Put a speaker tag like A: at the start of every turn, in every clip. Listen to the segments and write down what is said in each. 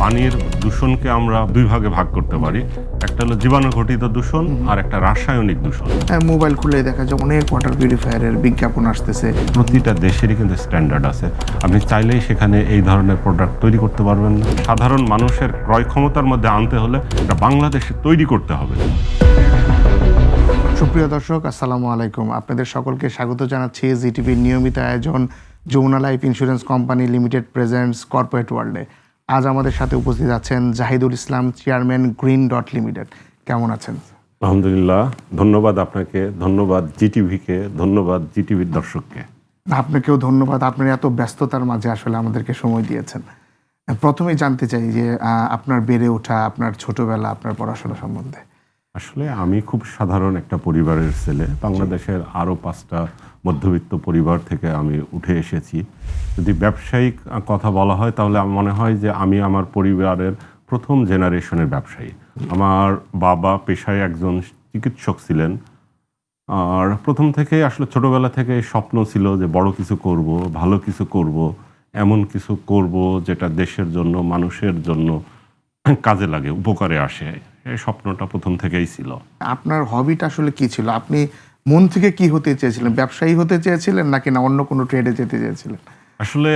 A: পানির দূষণকে আমরা দুই ভাগে ভাগ করতে পারি। একটা হলো জীবাণু ঘটিত দূষণ আর একটা রাসায়নিক দূষণ।
B: মোবাইল খুলে দেখা যায় অনেক ওয়াটার পিউরিফায়ারের বিজ্ঞাপন আসতেছে।
A: প্রতিটা দেশেরই কিন্তু স্ট্যান্ডার্ড আছে। আপনি চাইলেই সেখানে এই ধরনের প্রোডাক্ট তৈরি করতে পারবেন না। সাধারণ মানুষের ক্রয় ক্ষমতার মধ্যে আনতে হলে এটা বাংলাদেশে তৈরি করতে হবে।
B: সুপ্রিয় দর্শক, আসসালামু আলাইকুম। আপনাদের সকলকে স্বাগত জানাচ্ছি জিটিভির নিয়মিত আয়োজন Jamuna life insurance company limited presents corporate ওয়ার্ল্ডে। আজ আমাদের সাথে উপস্থিত আছেন Zahidul Islam, chairman green dot limited. কেমন আছেন?
A: আলহামদুলিল্লাহ, ধন্যবাদ আপনাকে, ধন্যবাদ জিটিভিকে, ধন্যবাদ জিটিভির দর্শককে।
B: আপনাকেও ধন্যবাদ, আপনার এত ব্যস্ততার মাঝে আসলে আমাদেরকে সময় দিয়েছেন। প্রথমেই জানতে চাই যে আপনার বেড়ে ওঠা, আপনার ছোটবেলা, আপনার পড়াশোনা সম্বন্ধে।
A: আসলে আমি খুব সাধারণ একটা পরিবারের ছেলে। বাংলাদেশের আরও 5টা মধ্যবিত্ত পরিবার থেকে আমি উঠে এসেছি। যদি ব্যবসায়িক কথা বলা হয় তাহলে আমার মনে হয় যে আমি আমার পরিবারের প্রথম জেনারেশনের ব্যবসায়ী। আমার বাবা পেশায় একজন চিকিৎসক ছিলেন। আর প্রথম থেকেই আসলে ছোটোবেলা থেকে স্বপ্ন ছিল যে বড় কিছু করব, ভালো কিছু করব, এমন কিছু করব যেটা দেশের জন্য, মানুষের জন্য কাজে লাগে, উপকারে আসে। এই স্বপ্নটা প্রথম থেকেই ছিল।
B: আপনার হবিটা আসলে কি ছিল? আপনি মন থেকে কি হতে চেয়েছিলেন? ব্যবসায়ী হতে চেয়েছিলেন নাকি না অন্য কোনো ট্রেডে যেতে চেয়েছিলেন?
A: আসলে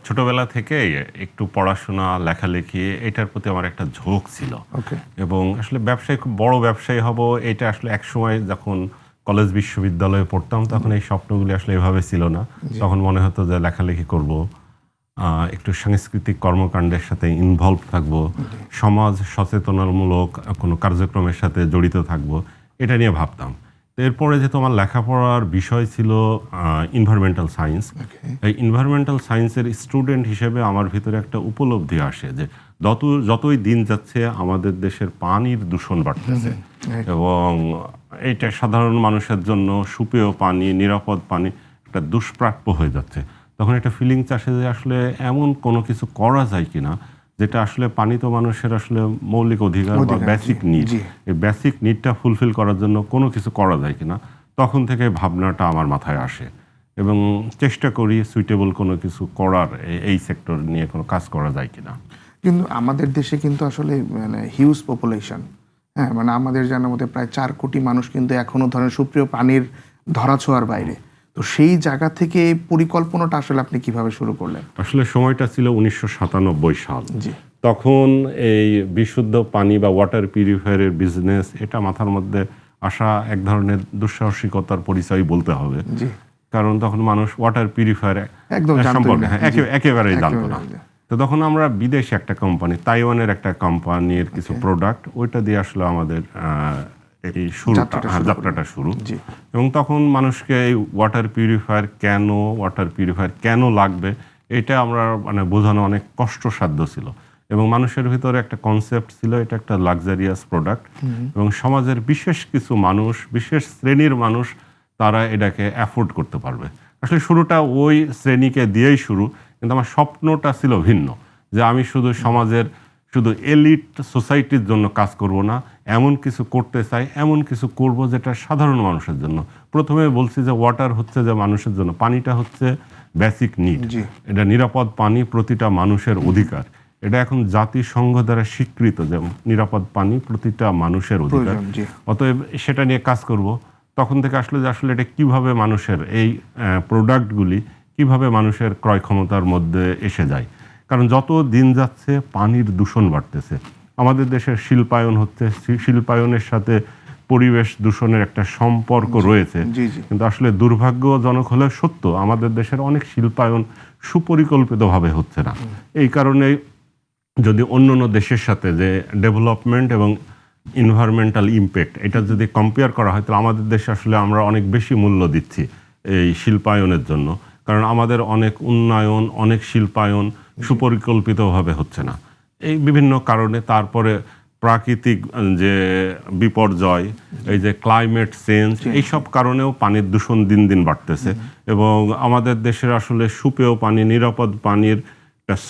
A: ছোটবেলা থেকেই একটু পড়াশোনা, লেখালেখি এটার প্রতি আমার একটা ঝোঁক ছিল।
B: ওকে।
A: এবং আসলে ব্যবসায়ী, খুব বড় ব্যবসায়ী হব, এটা আসলে একসময় যখন কলেজ বিশ্ববিদ্যালয়ে পড়তাম তখন এই স্বপ্নগুলি আসলে এভাবে ছিল না। তখন মনে হতো যে লেখালেখি করব, একটু সাংস্কৃতিক কর্মকাণ্ডের সাথে ইনভলভ থাকব, সমাজ সচেতনামূলক কোনো কার্যক্রমের সাথে জড়িত থাকব, এটা নিয়ে ভাবতাম। তো এরপরে যেহেতু আমার লেখাপড়ার বিষয় ছিল এনভায়রনমেন্টাল সায়েন্স, এই এনভায়রনমেন্টাল সায়েন্সের স্টুডেন্ট হিসেবে আমার ভিতরে একটা উপলব্ধি আসে যে যতই দিন যাচ্ছে আমাদের দেশের পানির দূষণ বাড়তেছে এবং এইটা সাধারণ মানুষের জন্য সুপেয় পানি, নিরাপদ পানি একটা দুষ্প্রাপ্য হয়ে যাচ্ছে। তখন একটা ফিলিংস আসে যে আসলে এমন কোনো কিছু করা যায় কিনা যেটা আসলে পানি তো মানুষের আসলে মৌলিক অধিকার বা বেসিক নিড, এই বেসিক নিডটা ফুলফিল করার জন্য কোনো কিছু করা যায় কিনা। তখন থেকে ভাবনাটা আমার মাথায় আসে এবং চেষ্টা করি সুইটেবল কোনো কিছু করার, এই সেক্টর নিয়ে কোনো কাজ করা যায় কিনা।
B: কিন্তু আমাদের দেশে কিন্তু আসলে মানে হিউজ পপুলেশন, হ্যাঁ, মানে আমাদের জানার মধ্যে প্রায় 4 কোটি মানুষ কিন্তু এখনো ধরেন সুপ্রিয় পানির ধরাছোঁয়ার বাইরে। তো সেই জায়গা থেকে পরিকল্পনাটা আসলে আপনি কিভাবে শুরু করলেন?
A: আসলে সময়টা ছিল 1997 সাল।
B: জি।
A: তখন এই বিশুদ্ধ পানি বা ওয়াটার পিউরিফায়ারের বিজনেস, এটা মাথার মধ্যে আসা এক ধরনের দুঃসাহসিকতার পরিচয় বলতে হবে।
B: জি।
A: কারণ তখন মানুষ ওয়াটার পিউরিফায়ার
B: একদম
A: সম্পর্কে
B: জানতোই না।
A: একেবারেই জানতো না।
B: একেবারে।
A: তো তখন আমরা বিদেশে একটা কোম্পানি, তাইওয়ানের একটা কোম্পানির কিছু প্রোডাক্ট, ওইটা দিয়ে আসলে আমাদের এই যাত্রাটা শুরু।
B: জি।
A: এবং তখন মানুষকে এই ওয়াটার পিউরিফায়ার কেন লাগবে এটা আমরা মানে বোঝানো অনেক কষ্টসাধ্য ছিল। এবং মানুষের ভিতরে একটা কনসেপ্ট ছিল এটা একটা লাক্সারিয়াস প্রোডাক্ট এবং সমাজের বিশেষ কিছু মানুষ, বিশেষ শ্রেণীর মানুষ, তারা এটাকে অ্যাফোর্ড করতে পারবে। আসলে শুরুটা ওই শ্রেণীকে দিয়েই শুরু, কিন্তু আমার স্বপ্নটা ছিল ভিন্ন, যে আমি শুধু এলিট সোসাইটির জন্য কাজ করব না, এমন কিছু করতে চাই, এমন কিছু করব যেটা সাধারণ মানুষের জন্য। প্রথমে বলছি যে ওয়াটার হচ্ছে যে মানুষের জন্য, পানিটা হচ্ছে বেসিক নিড, এটা নিরাপদ পানি প্রতিটা মানুষের অধিকার। এটা এখন জাতিসংঘ দ্বারা স্বীকৃত যে নিরাপদ পানি প্রতিটা মানুষের অধিকার। অতএব সেটা নিয়ে কাজ করব। তখন থেকে আসলে এটা কিভাবে মানুষের এই প্রোডাক্টগুলি কিভাবে মানুষের ক্রয় ক্ষমতার মধ্যে এসে যায়। কারণ যত দিন যাচ্ছে পানির দূষণ বাড়তেছে, আমাদের দেশের শিল্পায়ন হচ্ছে, শিল্পায়নের সাথে পরিবেশ দূষণের একটা সম্পর্ক রয়েছে। কিন্তু আসলে দুর্ভাগ্যজনক হলে সত্য, আমাদের দেশের অনেক শিল্পায়ন সুপরিকল্পিতভাবে হচ্ছে না। এই কারণে যদি অন্য দেশের সাথে যে ডেভেলপমেন্ট এবং এনভায়রনমেন্টাল ইম্প্যাক্ট, এটা যদি কম্পেয়ার করা হয় তাহলে আমাদের দেশে আসলে আমরা অনেক বেশি মূল্য দিচ্ছি এই শিল্পায়নের জন্য। কারণ আমাদের অনেক উন্নয়ন, অনেক শিল্পায়ন সুপরিকল্পিতভাবে হচ্ছে না এই বিভিন্ন কারণে। তারপরে প্রাকৃতিক যে বিপর্যয়, এই যে ক্লাইমেট চেঞ্জ, এইসব কারণেও পানির দূষণ দিন দিন বাড়তেছে এবং আমাদের দেশের আসলে সুপেয় পানি, নিরাপদ পানির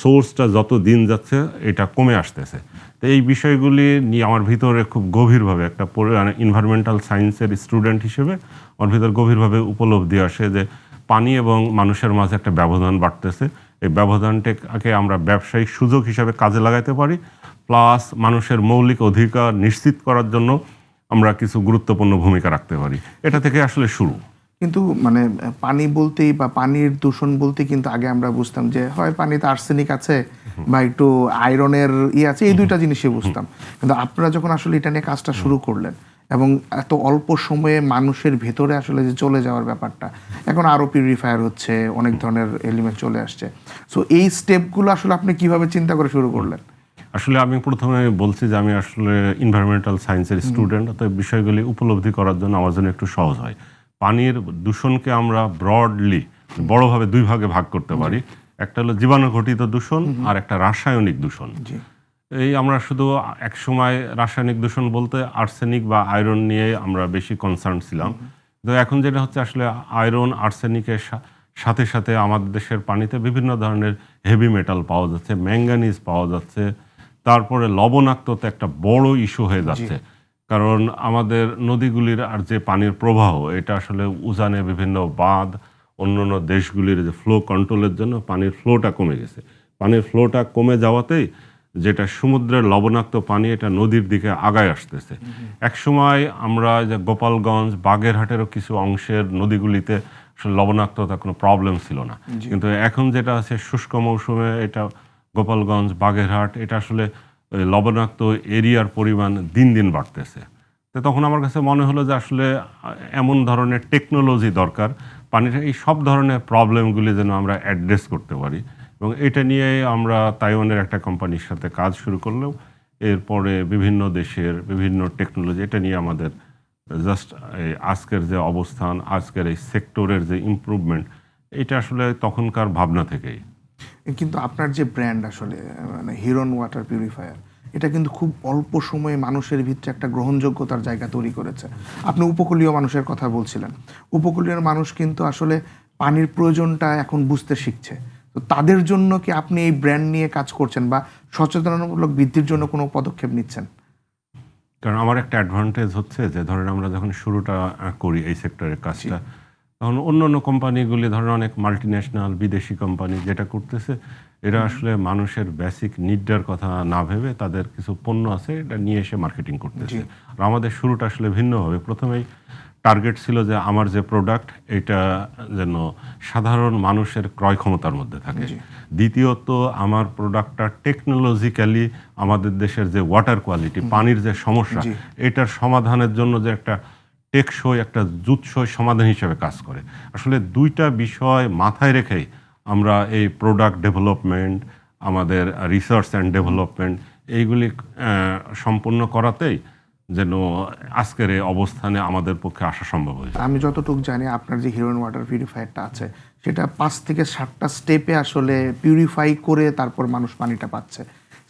A: সোর্সটা যত দিন যাচ্ছে এটা কমে আসতেছে। তো এই বিষয়গুলি নিয়ে আমার ভিতরে খুব গভীরভাবে একটা এনভায়রনমেন্টাল সায়েন্সের স্টুডেন্ট হিসেবে আমার ভিতরে গভীরভাবে উপলব্ধি আসে যে পানি এবং মানুষের মাঝে একটা ব্যবধান বাড়তেছে এই ব্যবধানটাকে আমরা ব্যবসায়িক সুযোগ হিসাবে কাজে লাগাতে পারি, প্লাস মানুষের মৌলিক অধিকার নিশ্চিত করার জন্য আমরা কিছু গুরুত্বপূর্ণ ভূমিকা রাখতে পারি। এটা থেকে আসলে শুরু।
B: কিন্তু মানে পানি বলতেই বা পানির দূষণ বলতে কিন্তু আগে আমরা বুঝতাম যে হয় পানিতে আর্সেনিক আছে বা একটু আয়রনের আছে, এই দুইটা জিনিসই বুঝতাম। কিন্তু আপনারা যখন আসলে এটা নিয়ে কাজটা শুরু করলেন এবং এত অল্প সময়ে মানুষের ভেতরে আসলে যে চলে যাওয়ার ব্যাপারটা, এখন আরও পিউরিফায়ার হচ্ছে, অনেক ধরনের এলিমেন্ট চলে আসছে, সো এই স্টেপগুলো আসলে আপনি কিভাবে চিন্তা করে শুরু করলেন?
A: আসলে আমি প্রথমে বলছি যে আমি আসলে এনভায়রনমেন্টাল সায়েন্সের স্টুডেন্ট, অতএব বিষয়গুলি উপলব্ধি করার জন্য আমার জন্য একটু সহজ হয়। পানির দূষণকে আমরা ব্রডলি বড়ভাবে দুই ভাগে ভাগ করতে পারি। একটা হলো জীবাণু ঘটিত দূষণ আর একটা রাসায়নিক দূষণ। এই আমরা শুধু এক সময় রাসায়নিক দূষণ বলতে আর্সেনিক বা আয়রন নিয়ে আমরা বেশি কনসার্ন ছিলাম। তো এখন যেটা হচ্ছে আসলে আয়রন আর্সেনিকের সাথে সাথে আমাদের দেশের পানিতে বিভিন্ন ধরনের হেভি মেটাল পাওয়া যাচ্ছে, ম্যাঙ্গানিজ পাওয়া যাচ্ছে, তারপরে লবণাক্ততা একটা বড় ইস্যু হয়ে যাচ্ছে। কারণ আমাদের নদীগুলির আর যে পানির প্রবাহ, এটা আসলে উজানে বিভিন্ন বাঁধ, অন্যান্য দেশগুলির যে ফ্লো কন্ট্রোলের জন্য পানির ফ্লোটা কমে গেছে। পানির ফ্লোটা কমে যাওয়াতেই যেটা সমুদ্রের লবণাক্ত পানি এটা নদীর দিকে আগায় আসতেছে। একসময় আমরা যে গোপালগঞ্জ, বাগেরহাটেরও কিছু অংশের নদীগুলিতে আসলে লবণাক্ততা কোনো প্রবলেম ছিল না, কিন্তু এখন যেটা আছে শুষ্ক মৌসুমে এটা গোপালগঞ্জ, বাগেরহাট, এটা আসলে লবণাক্ত এরিয়ার পরিমাণ দিন দিন বাড়তেছে। তো তখন আমার কাছে মনে হলো যে আসলে এমন ধরনের টেকনোলজি দরকার পানির এই সব ধরনের প্রবলেমগুলি যেন আমরা অ্যাড্রেস করতে পারি। এবং এটা নিয়ে আমরা তাইওয়ানের একটা কোম্পানির সাথে কাজ শুরু করলেও এরপরে বিভিন্ন দেশের বিভিন্ন টেকনোলজি, এটা নিয়ে আমাদের জাস্ট আজকের যে অবস্থান, আজকের এই সেক্টরের যে ইমপ্রুভমেন্ট, এটা আসলে তখনকার ভাবনা থেকেই।
B: কিন্তু আপনার যে ব্র্যান্ড আসলে মানে হিরন ওয়াটার পিউরিফায়ার, এটা কিন্তু খুব অল্প সময়ে মানুষের ভিতরে একটা গ্রহণযোগ্যতার জায়গা তৈরি করেছে। আপনি উপকূলীয় মানুষের কথা বলছিলেন, উপকূলীয় মানুষ কিন্তু আসলে পানির প্রয়োজনটা এখন বুঝতে শিখছে। তো তাদের জন্য কি আপনি এই ব্র্যান্ড নিয়ে কাজ করছেন বা সচেতনতামূলক বৃদ্ধির জন্য কোনো পদক্ষেপ নিচ্ছেন?
A: কারণ আমার একটা অ্যাডভান্টেজ হচ্ছে যে ধরেন আমরা যখন শুরুটা করি এই সেক্টরের কাজটা, তখন অন্য অন্য কোম্পানিগুলি ধরেন অনেক মাল্টিন্যাশনাল বিদেশি কোম্পানি যেটা করতেছে, এরা আসলে মানুষের বেসিক নিডটার কথা না ভেবে তাদের কিছু পণ্য আছে এটা নিয়ে এসে মার্কেটিং করতেছে। আর আমাদের শুরুটা আসলে ভিন্নভাবে। প্রথমেই টার্গেট ছিল যে আমার যে প্রোডাক্ট এটা যেন সাধারণ মানুষের ক্রয় ক্ষমতার মধ্যে থাকে। দ্বিতীয়ত আমার প্রোডাক্টটা টেকনোলজিক্যালি আমাদের দেশের যে ওয়াটার কোয়ালিটি, পানির যে সমস্যা, এটার সমাধানের জন্য যে একটা টেকসই একটা জুৎসই সমাধান হিসেবে কাজ করে। আসলে দুইটা বিষয় মাথায় রেখেই আমরা এই প্রোডাক্ট ডেভেলপমেন্ট, আমাদের রিসার্চ অ্যান্ড ডেভেলপমেন্ট এইগুলি সম্পন্ন করাতেই যেন আজকের এই অবস্থানে আমাদের পক্ষে আসা সম্ভব হয়েছে।
B: আমি যতটুকু জানি আপনার যে হিরোইন ওয়াটার পিউরিফায়ারটা আছে সেটা 5 থেকে 7টা স্টেপে আসলে পিউরিফাই করে তারপর মানুষ পানিটা পাচ্ছে।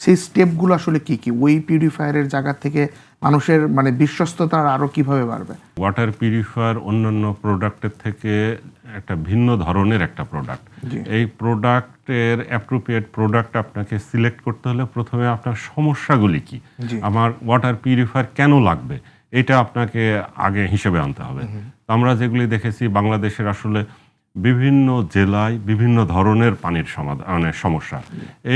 B: সেই স্টেপগুলো আসলে কি কি? ওই পিউরিফায়ারের জায়গা থেকে মানুষের মানে বিশ্বস্ততা আরও কিভাবে বাড়বে?
A: ওয়াটার পিউরিফায়ার অন্যান্য প্রোডাক্টের থেকে একটা ভিন্ন ধরনের একটা প্রোডাক্ট। এই প্রোডাক্টের অ্যাপ্রোপ্রিয়েট প্রোডাক্ট আপনাকে সিলেক্ট করতে হলে প্রথমে আপনার সমস্যাগুলি কি, আমার ওয়াটার পিউরিফায়ার কেন লাগবে, এটা আপনাকে আগে হিসেবে আনতে হবে। আমরা যেগুলি দেখেছি বাংলাদেশের আসলে বিভিন্ন জেলায় বিভিন্ন ধরনের পানির সমস্যা,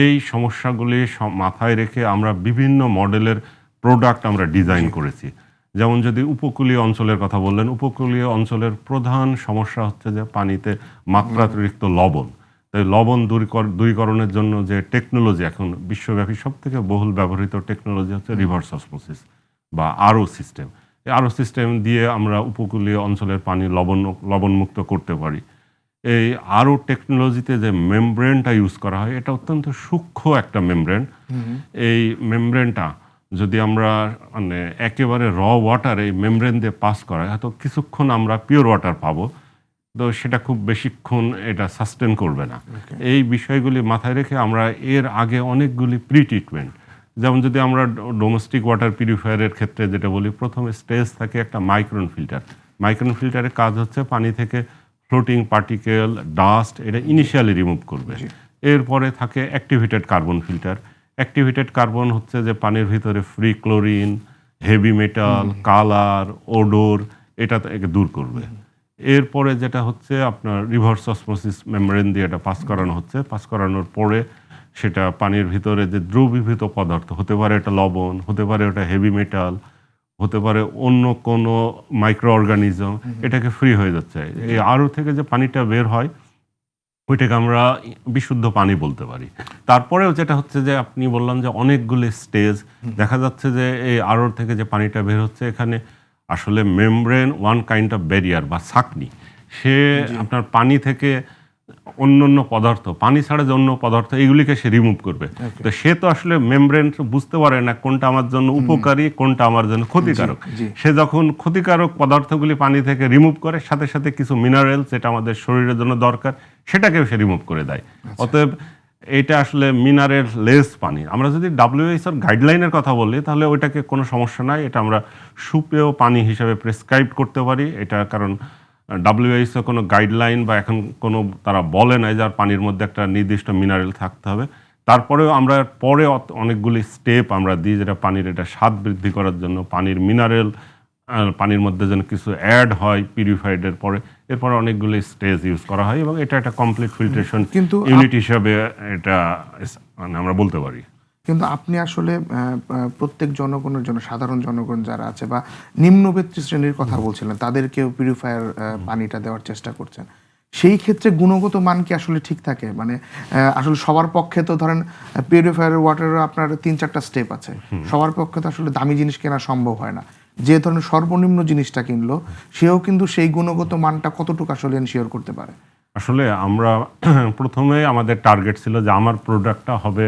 A: এই সমস্যাগুলি মাথায় রেখে আমরা বিভিন্ন মডেলের প্রোডাক্ট আমরা ডিজাইন করেছি। যেমন যদি উপকূলীয় অঞ্চলের কথা বললেন, উপকূলীয় অঞ্চলের প্রধান সমস্যা হচ্ছে যে পানিতে মাত্রাতিরিক্ত লবণ। তাই লবণ দূরীকরণের জন্য যে টেকনোলজি এখন বিশ্বব্যাপী সব থেকে বহুল ব্যবহৃত টেকনোলজি হচ্ছে রিভার্স অসমোসিস বা আরও সিস্টেম। এই আরও সিস্টেম দিয়ে আমরা উপকূলীয় অঞ্চলের পানি লবণমুক্ত করতে পারি। এই আরও টেকনোলজিতে যে মেমব্রেনটা ইউজ করা হয়, এটা অত্যন্ত সূক্ষ্ম একটা মেমব্রেন। এই মেমব্রেনটা যদি আমরা মানে একেবারে র ওয়াটার এই মেমব্রেন দিয়ে পাস করা, হয়তো কিছুক্ষণ আমরা পিওর ওয়াটার পাবো, তো সেটা খুব বেশিক্ষণ এটা সাস্টেন করবে না। এই বিষয়গুলি মাথায় রেখে আমরা এর আগে অনেকগুলি প্রি ট্রিটমেন্ট, যেমন যদি আমরা ডোমেস্টিক ওয়াটার পিউরিফায়ারের ক্ষেত্রে যেটা বলি, প্রথমে স্টেজ থাকে একটা মাইক্রন ফিল্টার। মাইক্রন ফিল্টারের কাজ হচ্ছে পানি থেকে ফ্লোটিং পার্টিকেল, ডাস্ট এটা ইনিশিয়ালি রিমুভ করবে। এরপরে থাকে activated carbon filter. Activated carbon হচ্ছে যে পানির ভিতরে free chlorine, heavy metal, colour, odour এটা থেকে দূর করবে। এরপরে যেটা হচ্ছে আপনার রিভার্স অসমোসিস মেমব্রেন দিয়ে এটা পাস করানো হচ্ছে। পাস করানোর পরে সেটা পানির ভিতরে যে দ্রবীভূত পদার্থ হতে পারে, এটা লবণ হতে পারে, ওটা হেভি মেটাল হতে পারে, অন্য কোনো মাইক্রো অর্গানিজম, এটাকে ফ্রি হয়ে যাচ্ছে। এই আরও থেকে যে পানিটা বের হয় ওইটাকে আমরা বিশুদ্ধ পানি বলতে পারি। তারপরেও যেটা হচ্ছে যে আপনি বললাম যে অনেকগুলি স্টেজ, দেখা যাচ্ছে যে এই আরও থেকে যে পানিটা বের হচ্ছে এখানে আসলে membrane one kind of barrier বা ছাঁকনি, সে আপনার পানি থেকে অন্য পদার্থ, পানি ছাড়া যে অন্য পদার্থ এইগুলিকে সে রিমুভ করবে। তো সে তো আসলে মেমব্রেন বুঝতে পারে না কোনটা আমার জন্য উপকারী, কোনটা আমার জন্য ক্ষতিকারক। সে যখন ক্ষতিকারক পদার্থগুলি পানি থেকে রিমুভ করে, সাথে সাথে কিছু মিনারেলস যেটা আমাদের শরীরের জন্য দরকার সেটাকেও সে রিমুভ করে দেয়। অতএব এটা আসলে মিনারেল লেস পানি। আমরা যদি WHO গাইডলাইনের কথা বলি তাহলে ওইটাকে কোনো সমস্যা নাই, এটা আমরা সুপেয় পানি হিসেবে প্রেসক্রাইব করতে পারি। এটা কারণ WHO কোনো গাইডলাইন বা এখন কোনো তারা বলে নাই যার পানির মধ্যে একটা নির্দিষ্ট মিনারেল থাকতে হবে। তারপরেও আমরা পরে অনেকগুলি স্টেপ আমরা দিই যেটা পানির এটা স্বাদ বৃদ্ধি করার জন্য, পানির মিনারেল পানির মধ্যে যেন কিছু অ্যাড হয় পিউরিফাইডের পরে, এরপরে অনেকগুলি স্টেজ ইউজ করা হয় এবং এটা একটা কমপ্লিট ফিল্ট্রেশন ইউনিট হিসাবে এটা মানে আমরা বলতে পারি।
B: কিন্তু আপনি আসলে প্রত্যেক জনগণের জন্য, সাধারণ জনগণ যারা আছে বা নিম্নবিত্ত শ্রেণীর কথা বলছিলেন, তাদেরকেও পিউরিফায়ার পানিটা দেওয়ার চেষ্টা করছেন। সেই ক্ষেত্রে গুণগত মান কি আসলে ঠিক থাকে? মানে আসলে সবার পক্ষে তো ধরেন পিউরিফায়ার ওয়াটারের আপনার 3-4টা স্টেপ আছে, সবার পক্ষে তো আসলে দামি জিনিস কেনা সম্ভব হয় না। যে ধরনের সর্বনিম্ন জিনিসটা কিনলো সেও কিন্তু সেই গুণগত মানটা কতটুকু আসলে এনশিওর করতে পারে?
A: আসলে আমরা প্রথমে আমাদের টার্গেট ছিল যে আমার প্রোডাক্টটা হবে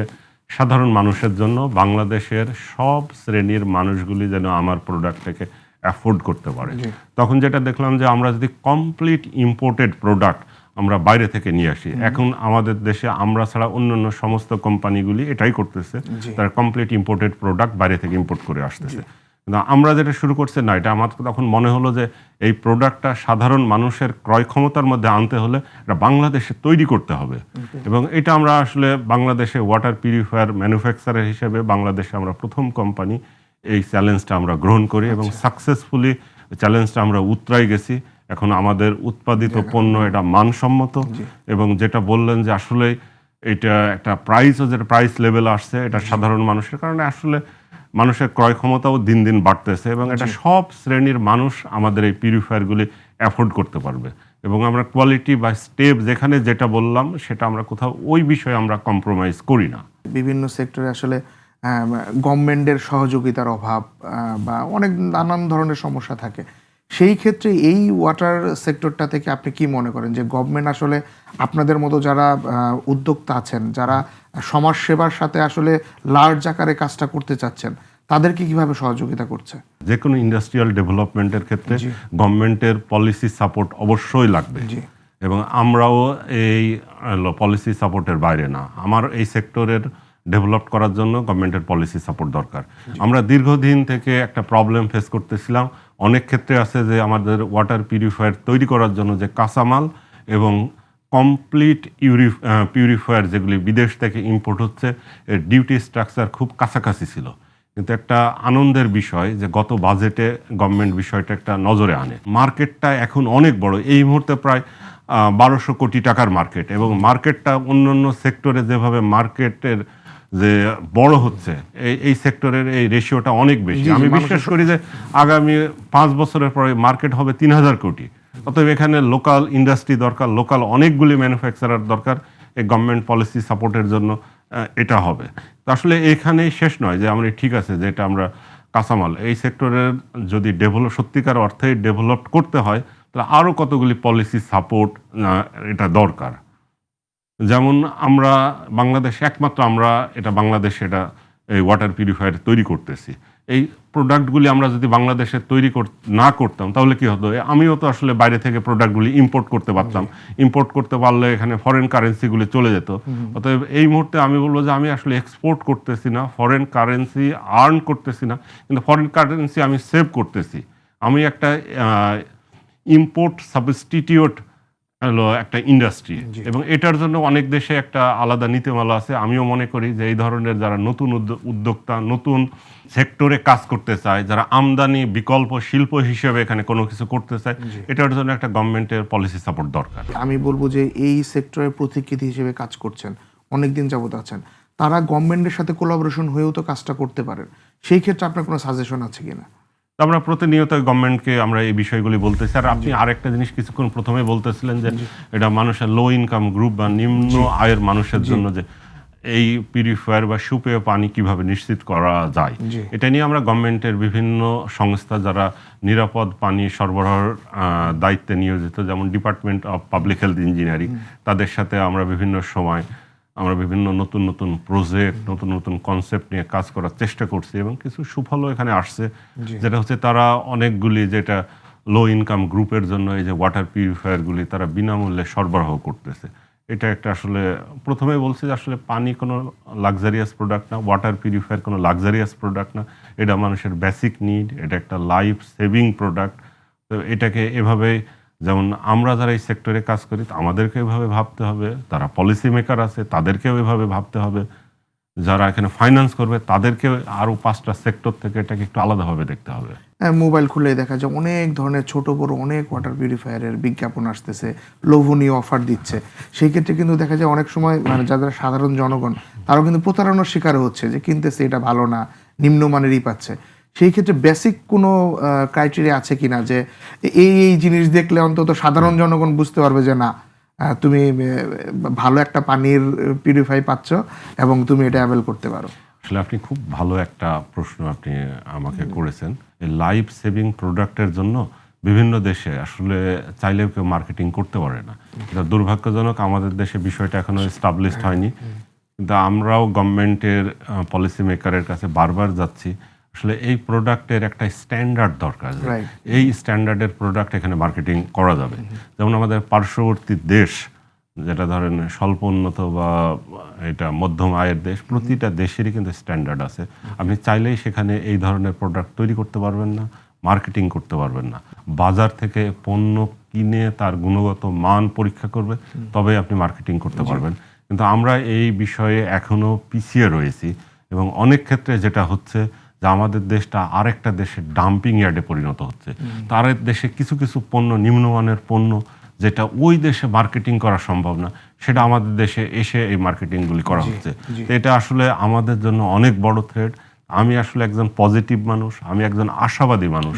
A: সাধারণ মানুষের জন্য, বাংলাদেশের সব শ্রেণীর মানুষগুলি যেন আমার প্রোডাক্টটাকে অ্যাফোর্ড করতে পারে। তখন যেটা দেখলাম যে আমরা যদি কমপ্লিট ইম্পোর্টেড প্রোডাক্ট আমরা বাইরে থেকে নিয়ে আসি, এখন আমাদের দেশে আমরা ছাড়া অন্যান্য সমস্ত কোম্পানিগুলি এটাই করতেছে, তারা কমপ্লিট ইম্পোর্টেড প্রোডাক্ট বাইরে থেকে ইম্পোর্ট করে আসতেছে। কিন্তু আমরা যেটা শুরু করছি না, এটা আমার তখন মনে হলো যে এই প্রোডাক্টটা সাধারণ মানুষের ক্রয় ক্ষমতার মধ্যে আনতে হলে এটা বাংলাদেশে তৈরি করতে হবে। এবং এটা আমরা আসলে বাংলাদেশে ওয়াটার পিউরিফায়ার ম্যানুফ্যাকচারার হিসেবে বাংলাদেশে আমরা প্রথম কোম্পানি এই চ্যালেঞ্জটা আমরা গ্রহণ করি এবং সাকসেসফুলি চ্যালেঞ্জটা আমরা উতরাই গেছি। এখন আমাদের উৎপাদিত পণ্য এটা মানসম্মত এবং যেটা বললেন যে আসলে এটা একটা প্রাইসও, যেটা প্রাইস লেভেল আসছে এটা সাধারণ মানুষের কারণে আসলে মানুষের ক্রয় ক্ষমতাও দিন দিন বাড়তেছে এবং এটা সব শ্রেণীর মানুষ আমাদের এই পিউরিফায়ারগুলি অ্যাফোর্ড করতে পারবে। এবং আমরা কোয়ালিটি বা স্টেপ যেখানে যেটা বললাম সেটা আমরা কোথাও ওই বিষয়ে আমরা কম্প্রোমাইজ করি না।
B: বিভিন্ন সেক্টরে আসলে গভর্নমেন্টের সহযোগিতার অভাব বা অনেক নানান ধরনের সমস্যা থাকে। সেই ক্ষেত্রে এই ওয়াটার সেক্টরটা থেকে আপনি কি মনে করেন যে গভর্নমেন্ট আসলে আপনাদের মতো যারা উদ্যোক্তা আছেন, যারা সমাজ সেবার সাথে আসলে লার্জ আকারে কাজটা করতে চাচ্ছেন, তাদেরকে কিভাবে সহযোগিতা করছে?
A: যে কোনো ইন্ডাস্ট্রিয়াল ডেভেলপমেন্টের ক্ষেত্রে গভর্নমেন্টের পলিসি সাপোর্ট অবশ্যই লাগবে এবং আমরাও এই পলিসি সাপোর্টের বাইরে না। আমার এই সেক্টরের ডেভেলপ করার জন্য গভর্নমেন্টের পলিসি সাপোর্ট দরকার। আমরা দীর্ঘদিন থেকে একটা প্রবলেম ফেস করতেছিলাম, অনেক ক্ষেত্রে আছে যে আমাদের ওয়াটার পিউরিফায়ার তৈরি করার জন্য যে কাঁচামাল এবং কমপ্লিট পিউরিফায়ার যেগুলি বিদেশ থেকে ইম্পোর্ট হচ্ছে, এর ডিউটি স্ট্রাকচার খুব কাছাকাছি ছিল। কিন্তু একটা আনন্দের বিষয় যে গত বাজেটে গভর্নমেন্ট বিষয়টা একটা নজরে আনে। মার্কেটটা এখন অনেক বড়, এই মুহূর্তে প্রায় 1200 কোটি টাকার মার্কেট এবং মার্কেটটা অন্যান্য সেক্টরে যেভাবে মার্কেটের যে বড় হচ্ছে এই সেক্টরের এই রেশিওটা অনেক বেশি। আমি বিশ্বাস করি যে আগামী 5 বছরের পরে মার্কেট হবে 3000 কোটি। অতএব এখানে লোকাল ইন্ডাস্ট্রি দরকার, লোকাল অনেকগুলি ম্যানুফ্যাকচারার দরকার এই গভর্নমেন্ট পলিসি সাপোর্টের জন্য। এটা হবে তো আসলে এখানেই শেষ নয় যে আমরা ঠিক আছে যে এটা আমরা কাঁচামাল এই সেক্টরের যদি সত্যিকার অর্থে ডেভেলপ করতে হয় তাহলে আরও কতগুলি পলিসি সাপোর্ট এটা দরকার। যেমন আমরা বাংলাদেশে একমাত্র আমরা এটা বাংলাদেশে এটা এই ওয়াটার পিউরিফায়ার তৈরি করতেছি। এই প্রোডাক্টগুলি আমরা যদি বাংলাদেশে তৈরি না করতাম তাহলে কি হতো, আমিও তো আসলে বাইরে থেকে প্রোডাক্টগুলি ইম্পোর্ট করতে পারতাম। ইম্পোর্ট করতে পারলে এখানে ফরেন কারেন্সিগুলি চলে যেত। অতএব এই মুহূর্তে আমি বলবো যে আমি আসলে এক্সপোর্ট করতেছি না, ফরেন কারেন্সি আর্ন করতেছি না, কিন্তু ফরেন কারেন্সি আমি সেভ করতেছি। আমি একটা ইম্পোর্ট সাবস্টিটিউট হলো একটা ইন্ডাস্ট্রি,
B: জি।
A: এবং এটার জন্য অনেক দেশে একটা আলাদা নীতিমালা আছে। আমিও মনে করি যে এই ধরনের যারা নতুন উদ্যোক্তা, নতুন সেক্টরে কাজ করতে চায়, যারা আমদানি বিকল্প শিল্প হিসেবে এখানে কোনো কিছু করতে চায়,
B: জি।
A: এটার জন্য একটা গভর্নমেন্টের পলিসি সাপোর্ট দরকার।
B: আমি বলবো যে এই সেক্টরের প্রতিকৃতি হিসেবে কাজ করছেন, অনেকদিন যাবত আছেন, তারা গভর্নমেন্টের সাথে কোলাবোরেশন হয়েও তো কাজটা করতে পারেন। সেই ক্ষেত্রে আপনার কোনো সাজেশন আছে কিনা?
A: তো আমরা প্রতিনিয়ত গভর্নমেন্টকে আমরা এই বিষয়গুলি বলতেছি। আর আপনি আরেকটা জিনিস কিছুক্ষণ প্রথমে বলতেছিলেন যে এটা মানুষের লো ইনকাম গ্রুপ বা নিম্ন আয়ের মানুষের জন্য যে এই পিউরিফায়ার বা সুপেয় পানি কিভাবে নিশ্চিত করা যায়,
B: জি।
A: এটা নিয়ে আমরা গভর্নমেন্টের বিভিন্ন সংস্থা যারা নিরাপদ পানি সরবরাহের দায়িত্বে নিয়োজিত, যেমন department of public health engineering, তাদের সাথে আমরা বিভিন্ন সময় আমরা বিভিন্ন নতুন নতুন প্রজেক্ট, নতুন নতুন কনসেপ্ট নিয়ে কাজ করার চেষ্টা করছি, এবং কিছু সুফলও এখানে আসছে।
B: জি।
A: যেটা হচ্ছে তারা অনেকগুলি যেটা লো ইনকাম গ্রুপের জন্য এই যে ওয়াটার পিউরিফায়ারগুলি তারা বিনামূল্যে সরবরাহ করতেছে। এটা একটা আসলে প্রথমে বলছি যে আসলে পানি কোনো লাক্সারিয়াস প্রোডাক্ট না, ওয়াটার পিউরিফায়ার কোনো লাক্সারিয়াস প্রোডাক্ট না, এটা মানুষের বেসিক নিড, এটা একটা লাইফ সেভিং প্রোডাক্ট। তো এটাকে এভাবে, যেমন আমরা যারা এই সেক্টরে কাজ করি আমাদেরকে এভাবে ভাবতে হবে, যারা পলিসি মেকার আছে তাদেরকেও এভাবে ভাবতে হবে, যারা এখানে ফাইন্যান্স করবে তাদেরকে আরও 5টা সেক্টর থেকে এটাকে একটু আলাদাভাবে দেখতে হবে।
B: মোবাইল খুলে দেখা যায় অনেক ধরনের ছোট বড় অনেক ওয়াটার পিউরিফায়ারের বিজ্ঞাপন আসতেছে, লোভনীয় অফার দিচ্ছে। সেই ক্ষেত্রে কিন্তু দেখা যায় অনেক সময় মানে যারা সাধারণ জনগণ তারাও কিন্তু প্রতারণার শিকার হচ্ছে, যে কিনতেছে এটা ভালো না, নিম্নমানেরই পাচ্ছে। সেই ক্ষেত্রে বেসিক কোনো ক্রাইটেরিয়া আছে কিনা যে এই এই জিনিস দেখলে অন্তত সাধারণ জনগণ বুঝতে পারবে যে না, তুমি ভালো একটা পানির পিউরিফাই পাচ্ছ এবং তুমি এটা অ্যাভেল করতে পারো?
A: আসলে আপনি খুব ভালো একটা প্রশ্ন আপনি আমাকে করেছেন। এই লাইফ সেভিং প্রোডাক্টের জন্য বিভিন্ন দেশে আসলে চাইলেও কেউ মার্কেটিং করতে পারে না। এটা দুর্ভাগ্যজনক, আমাদের দেশে বিষয়টা এখনো এস্টাবলিশড হয়নি। কিন্তু আমরাও গভর্নমেন্টের পলিসি মেকারের কাছে বারবার যাচ্ছি, আসলে এই প্রোডাক্টের একটা স্ট্যান্ডার্ড দরকার।
B: Right.
A: এই স্ট্যান্ডার্ডের প্রোডাক্ট এখানে মার্কেটিং করা যাবে। যেমন আমাদের পার্শ্ববর্তী দেশ, যেটা ধরেন স্বল্প উন্নত বা এটা মধ্যম আয়ের দেশ, প্রতিটা দেশেরই কিন্তু স্ট্যান্ডার্ড আছে। আপনি চাইলেই সেখানে এই ধরনের প্রোডাক্ট তৈরি করতে পারবেন না, মার্কেটিং করতে পারবেন না। বাজার থেকে পণ্য কিনে তার গুণগত মান পরীক্ষা করবে, তবে আপনি মার্কেটিং করতে পারবেন। কিন্তু আমরা এই বিষয়ে এখনো পিছিয়ে রয়েছি, এবং অনেক ক্ষেত্রে যেটা হচ্ছে যে আমাদের দেশটা আরেকটা দেশের ডাম্পিং ইয়ার্ডে পরিণত হচ্ছে। তার দেশে কিছু কিছু পণ্য, নিম্নমানের পণ্য যেটা ওই দেশে মার্কেটিং করা সম্ভব না, সেটা আমাদের দেশে এসে এই মার্কেটিংগুলি করা হচ্ছে। তো এটা আসলে আমাদের জন্য অনেক বড় থ্রেট। আমি আসলে একজন পজিটিভ মানুষ, আমি একজন আশাবাদী মানুষ,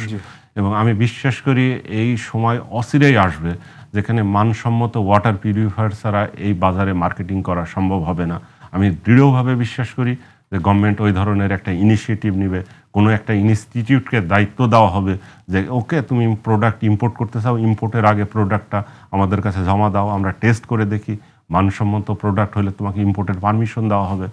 A: এবং আমি বিশ্বাস করি এই সময় অচিরেই আসবে যেখানে মানসম্মত ওয়াটার পিউরিফায়ার ছাড়া এই বাজারে মার্কেটিং করা সম্ভব হবে না। আমি দৃঢ়ভাবে বিশ্বাস করি যে গভর্নমেন্ট ওই ধরনের একটা ইনিশিয়েটিভ নেবে, কোনো একটা ইনস্টিটিউটকে দায়িত্ব দেওয়া হবে যে ওকে তুমি প্রোডাক্ট ইম্পোর্ট করতে চাও, ইম্পোর্টের আগে প্রোডাক্টটা আমাদের কাছে জমা দাও, আমরা টেস্ট করে দেখি, মানসম্মত প্রোডাক্ট হলে তোমাকে ইম্পোর্টের পারমিশন দেওয়া হবে।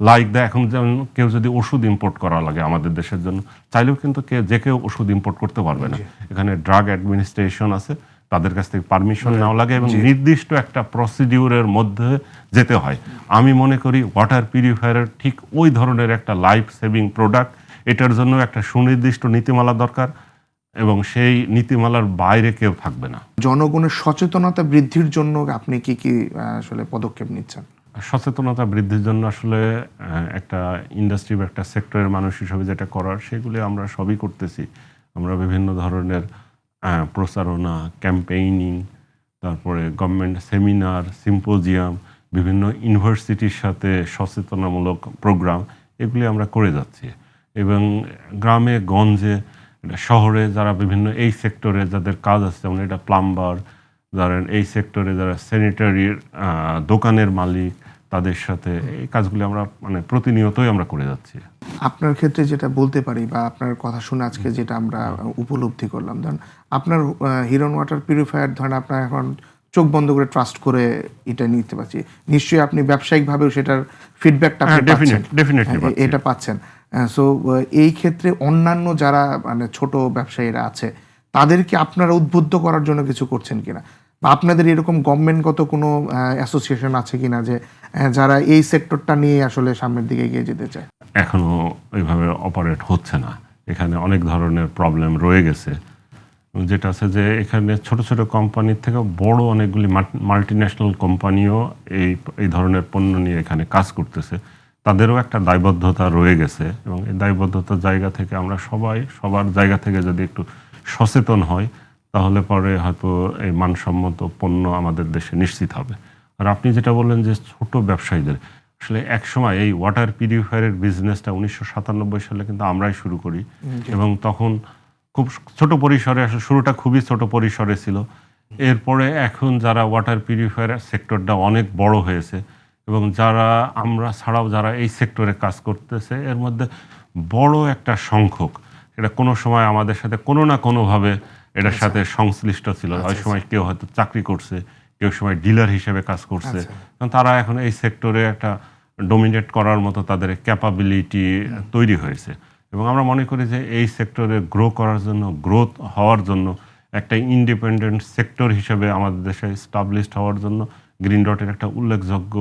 A: লাইক এখন যেমন কেউ যদি ওষুধ ইম্পোর্ট করা লাগে আমাদের দেশের জন্য, চাইলেও কিন্তু যে কেউ ওষুধ ইম্পোর্ট করতে পারবে না। এখানে ড্রাগ অ্যাডমিনিস্ট্রেশন আছে, তাদের কাছ থেকে পারমিশন নেওয়া লাগে, এবং নির্দিষ্ট একটা প্রসিডিউরের মধ্যে যেতে হয়। আমি মনে করি ওয়াটার পিউরিফায়ারের ঠিক ওই ধরনের একটা লাইফ সেভিং প্রোডাক্ট, এটার জন্য একটা সুনির্দিষ্ট নীতিমালা দরকার, এবং সেই নীতিমালার বাইরে কেউ থাকবে না।
B: জনগণের সচেতনতা বৃদ্ধির জন্য আপনি কি কি আসলে পদক্ষেপ নিচ্ছেন?
A: সচেতনতা বৃদ্ধির জন্য আসলে একটা ইন্ডাস্ট্রি বা একটা সেক্টরের মানুষ হিসেবে যেটা করার, সেগুলি আমরা সবই করতেছি। আমরা বিভিন্ন ধরনের প্রচারণা, ক্যাম্পেইনিং, তারপরে গভর্নমেন্ট সেমিনার, সিম্পোজিয়াম, বিভিন্ন ইউনিভার্সিটির সাথে সচেতনামূলক প্রোগ্রাম, এগুলি আমরা করে যাচ্ছি। এবং গ্রামে গঞ্জে, শহরে যারা বিভিন্ন এই সেক্টরে যাদের কাজ আছে, যেমন এটা প্লাম্বার, ধরেন এই সেক্টরে যারা স্যানিটারির দোকানের মালিক, তাদের সাথে এই কাজগুলি আমরা মানে প্রতিনিয়তই আমরা করে যাচ্ছি।
B: আপনার ক্ষেত্রে যেটা বলতে পারি বা আপনার কথা শুনে আজকে যেটা আমরা উপলব্ধি করলাম, ধরেন আপনার হিরন ওয়াটার পিউরিফায়ার, ধরেন আপনার এখন চোখ বন্ধ করে ট্রাস্ট করে এটা নিতে পারছি, নিশ্চয়ই আপনি ব্যবসায়িকভাবেও সেটার ফিডব্যাকটা
A: ডেফিনেটলি
B: এটা পাচ্ছেন। সো এই ক্ষেত্রে অন্যান্য যারা মানে ছোট ব্যবসায়ীরা আছে, তাদেরকে আপনারা উদ্বুদ্ধ করার জন্য কিছু করছেন কিনা, বা আপনাদের এরকম গভর্নমেন্টগত কোনো অ্যাসোসিয়েশন আছে কিনা যে যারা এই সেক্টরটা নিয়ে আসলে সামনের দিকে এগিয়ে যেতে চায়?
A: এখনো ওইভাবে অপারেট হচ্ছে না, এখানে অনেক ধরনের প্রবলেম রয়ে গেছে। যেটা আছে যে এখানে ছোট ছোট কোম্পানির থেকে বড় অনেকগুলি মাল্টিন্যাশনাল কোম্পানিও এই ধরনের পণ্য নিয়ে এখানে কাজ করতেছে। তাদেরও একটা দায়বদ্ধতা রয়ে গেছে এবং এই দায়বদ্ধতার জায়গা থেকে আমরা সবার জায়গা থেকে যদি একটু সচেতন হই তাহলে পরে হয়তো এই মানসম্মত পণ্য আমাদের দেশে নিশ্চিত হবে। আর আপনি যেটা বললেন যে ছোট ব্যবসায়ীদের, আসলে একসময় এই ওয়াটার পিউরিফায়ারের বিজনেসটা 1997 সালে কিন্তু আমরাই শুরু করি এবং তখন খুব ছোট পরিসরে, আসলে শুরুটা খুবই ছোট পরিসরে ছিল। এরপরে এখন যারা ওয়াটার পিউরিফায়ার সেক্টরটা অনেক বড় হয়েছে এবং আমরা ছাড়াও যারা এই সেক্টরে কাজ করতেছে এর মধ্যে বড় একটা সংখ্যক এটা কোনো সময় আমাদের সাথে কোনো না কোনোভাবে এটার সাথে সংশ্লিষ্ট ছিল। ওই সময় কেউ হয়তো চাকরি করছে, কেউ সময় ডিলার হিসেবে কাজ করছে। তারা এখন এই সেক্টরে একটা ডোমিনেট করার মতো তাদের ক্যাপাবিলিটি তৈরি হয়েছে এবং আমরা মনে করি যে এই সেক্টরে গ্রোথ হওয়ার জন্য একটা ইন্ডিপেন্ডেন্ট সেক্টর হিসেবে আমাদের দেশে এস্টাবলিশড হওয়ার জন্য গ্রিন ডটের একটা উল্লেখযোগ্য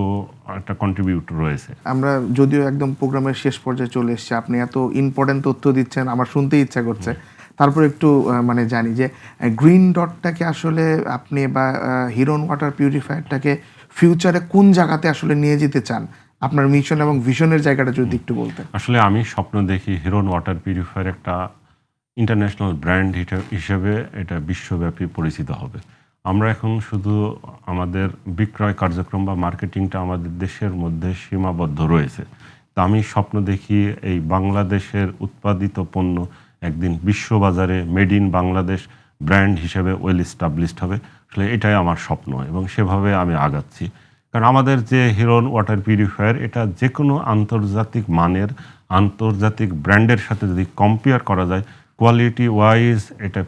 A: একটা কন্ট্রিবিউট রয়েছে।
B: আমরা যদিও একদম প্রোগ্রামের শেষ পর্যায়ে চলে এসেছি, আপনি এত ইম্পর্টেন্ট তথ্য দিচ্ছেন আমার শুনতে ইচ্ছা করছে। তারপর একটু মানে জানি যে গ্রিন ডটটাকে আসলে আপনি বা হিরন ওয়াটার পিউরিফায়ারটাকে ফিউচারে কোন জায়গাতে আসলে নিয়ে যেতে চান, আপনার মিশন এবং ভিশনের জায়গাটা যদি একটু বলতেন।
A: আসলে আমি স্বপ্ন দেখি হিরন ওয়াটার পিউরিফায়ার একটা ইন্টারন্যাশনাল ব্র্যান্ড হিসেবে এটা বিশ্বব্যাপী পরিচিত হবে। আমরা এখন শুধু আমাদের বিক্রয় কার্যক্রম বা মার্কেটিংটা আমাদের দেশের মধ্যে সীমাবদ্ধ রয়েছে। তা আমি স্বপ্ন দেখি এই বাংলাদেশের উৎপাদিত পণ্য একদিন বিশ্ববাজারে মেড ইন বাংলাদেশ ব্র্যান্ড হিসেবে ওয়েল এস্টাবলিশড হবে। আসলে এটাই আমার স্বপ্ন এবং সেভাবে আমি আগাচ্ছি। কারণ আমাদের যে হিরন ওয়াটার পিউরিফায়ার এটা যে কোনো আন্তর্জাতিক মানের আন্তর্জাতিক ব্র্যান্ডের সাথে যদি কম্পেয়ার করা যায় কোয়ালিটি ওয়াইজ এটা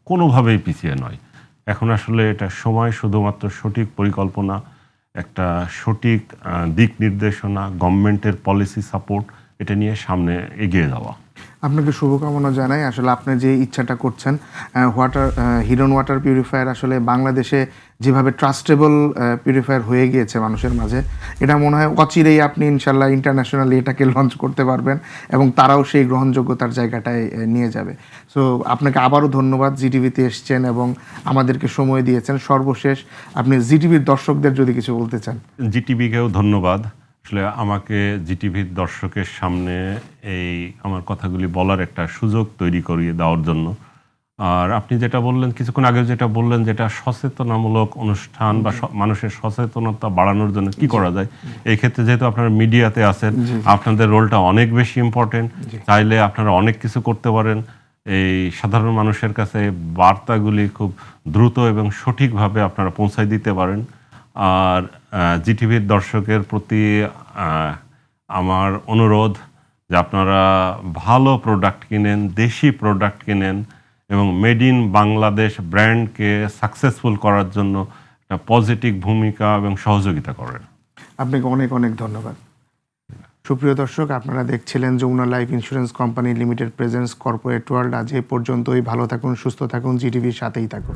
A: কোনোভাবেই পিছিয়ে নয়। এখন আসলে এটা সময় শুধুমাত্র সঠিক পরিকল্পনা, একটা সঠিক দিক নির্দেশনা, গভর্নমেন্টের পলিসি সাপোর্ট, এটা নিয়ে সামনে এগিয়ে যাওয়া।
B: আপনাকে শুভকামনা জানাই। আসলে আপনি যে ইচ্ছাটা করছেন হিরন ওয়াটার পিউরিফায়ার আসলে বাংলাদেশে যেভাবে ট্রাস্টেবল পিউরিফায়ার হয়ে গিয়েছে মানুষের মাঝে, এটা মনে হয় অচিরেই আপনি ইনশাল্লাহ ইন্টারন্যাশনালি এটাকে লঞ্চ করতে পারবেন এবং তারাও সেই গ্রহণযোগ্যতার জায়গাটায় নিয়ে যাবে। সো আপনাকে আবারও ধন্যবাদ, জিটিভিতে এসছেন এবং আমাদেরকে সময় দিয়েছেন। সর্বশেষ আপনি জিটিভির দর্শকদের যদি কিছু বলতে চান।
A: জিটিভিকেও ধন্যবাদ, আসলে আমাকে জিটিভির দর্শকের সামনে এই আমার কথাগুলি বলার একটা সুযোগ তৈরি করিয়ে দেওয়ার জন্য। আর আপনি যেটা বললেন কিছুক্ষণ আগে, যেটা বললেন যেটা সচেতনামূলক অনুষ্ঠান বা মানুষের সচেতনতা বাড়ানোর জন্য কি করা যায়, এই ক্ষেত্রে যেহেতু আপনারা মিডিয়াতে আছেন আপনাদের রোলটা অনেক বেশি ইম্পর্টেন্ট। চাইলে আপনারা অনেক কিছু করতে পারেন এই সাধারণ মানুষের কাছে বার্তাগুলি খুব দ্রুত এবং সঠিকভাবে আপনারা পৌঁছায় দিতে পারেন। আর জিটিভির দর্শকের প্রতি আমার অনুরোধ যে আপনারা ভালো প্রোডাক্ট কিনেন, দেশি প্রোডাক্ট কিনেন এবং মেড ইন বাংলাদেশ ব্র্যান্ডকে সাকসেসফুল করার জন্য একটা পজিটিভ ভূমিকা এবং সহযোগিতা করেন।
B: আপনাকে অনেক অনেক ধন্যবাদ। সুপ্রিয় দর্শক, আপনারা দেখছিলেন Jamuna life insurance company limited presents corporate world. আজ এ পর্যন্তই। ভালো থাকুন, সুস্থ থাকুন, জিটিভির সাথেই থাকুন।